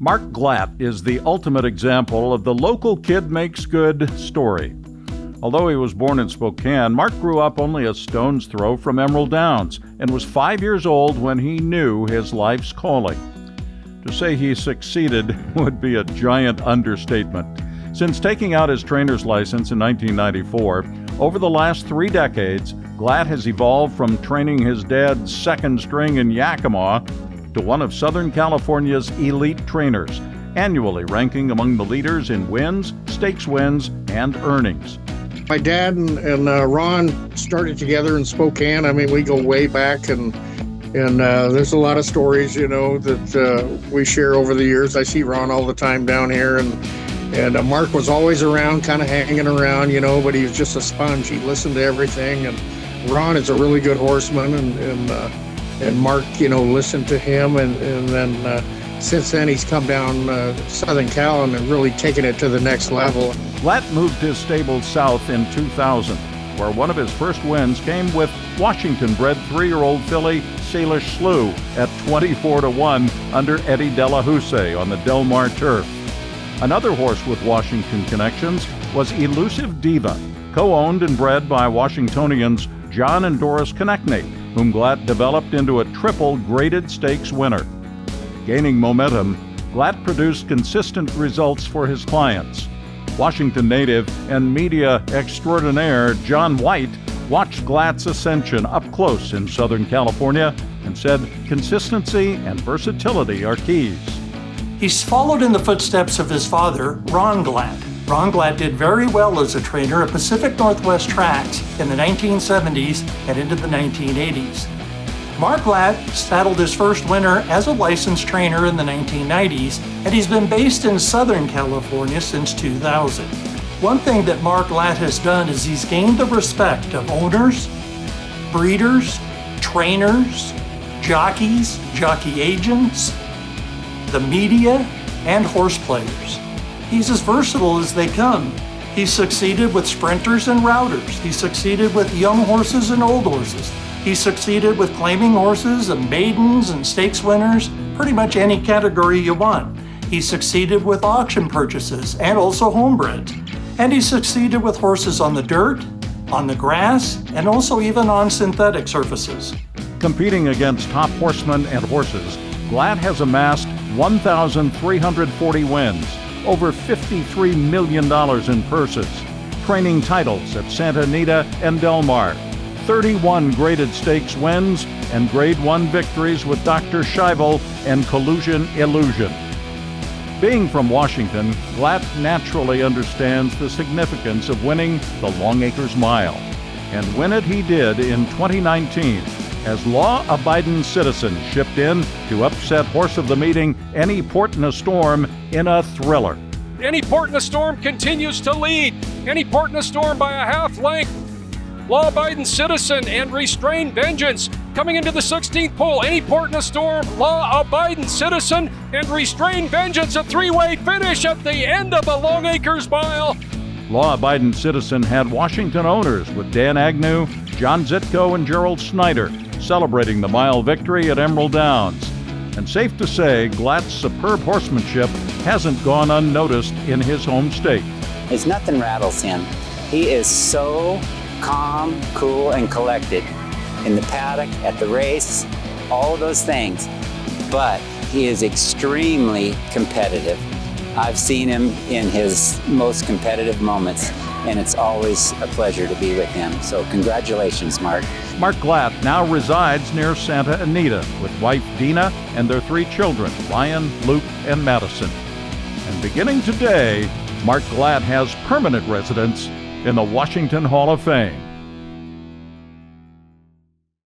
Mark Glatt is the ultimate example of the local kid makes good story. Although he was born in Spokane, Mark grew up only a stone's throw from Emerald Downs and was 5 years old when he knew his life's calling. To say he succeeded would be a giant understatement. Since taking out his trainer's license in 1994, over the last 3 decades, Glatt has evolved from training his dad's second string in Yakima to one of Southern California's elite trainers, annually ranking among the leaders in wins, stakes wins, and earnings. My dad and Ron started together in Spokane. I mean, we go way back, and there's a lot of stories, that we share over the years. I see Ron all the time down here, and Mark was always around, kind of hanging around, but he was just a sponge. He listened to everything, and Ron is a really good horseman, and Mark, listened to him, and then since then he's come down Southern Cal and really taken it to the next level. Glatt moved his stable south in 2000, where one of his first wins came with Washington-bred 3-year-old filly Salish Slew at 24-1 under Eddie Della Houssaye on the Del Mar turf. Another horse with Washington connections was Elusive Diva, co-owned and bred by Washingtonians John and Doris Konechny, whom Glatt developed into a triple graded stakes winner. Gaining momentum, Glatt produced consistent results for his clients. Washington native and media extraordinaire John White watched Glatt's ascension up close in Southern California and said consistency and versatility are keys. He's followed in the footsteps of his father, Ron Glatt. Ron Glatt did very well as a trainer at Pacific Northwest Tracks in the 1970s and into the 1980s. Mark Glatt saddled his first winner as a licensed trainer in the 1990s, and he's been based in Southern California since 2000. One thing that Mark Glatt has done is he's gained the respect of owners, breeders, trainers, jockeys, jockey agents, the media, and horse players. He's as versatile as they come. He's succeeded with sprinters and routers. He's succeeded with young horses and old horses. He's succeeded with claiming horses and maidens and stakes winners, pretty much any category you want. He's succeeded with auction purchases and also homebreds. And he's succeeded with horses on the dirt, on the grass, and also even on synthetic surfaces. Competing against top horsemen and horses, Glatt has amassed 1,340 wins, over $53 million in purses, training titles at Santa Anita and Del Mar, 31 graded stakes wins, and Grade 1 victories with Dr. Scheibel and Collusion Illusion. Being from Washington, Glatt naturally understands the significance of winning the Longacres Mile, and win it he did in 2019 as law-abiding citizens shipped in to upset horse of the meeting Any Port in a Storm in a thriller. Any Port in a Storm continues to lead. Any Port in a Storm by a half length. Law-abiding citizen and Restrained Vengeance coming into the 16th pole. Any Port in a Storm, Law-abiding citizen, and Restrained Vengeance. A 3-way finish at the end of the Longacres Mile. Law-abiding citizen had Washington owners with Dan Agnew, John Zitko, and Gerald Snyder celebrating the mile victory at Emerald Downs. And safe to say, Glatt's superb horsemanship hasn't gone unnoticed in his home state. There's nothing rattles him. He is so calm, cool, and collected in the paddock, at the race, all of those things. But he is extremely competitive. I've seen him in his most competitive moments, and it's always a pleasure to be with him. So congratulations, Mark. Mark Glatt now resides near Santa Anita with wife Dina and their 3 children, Lion, Luke, and Madison. And beginning today, Mark Glatt has permanent residence in the Washington Hall of Fame.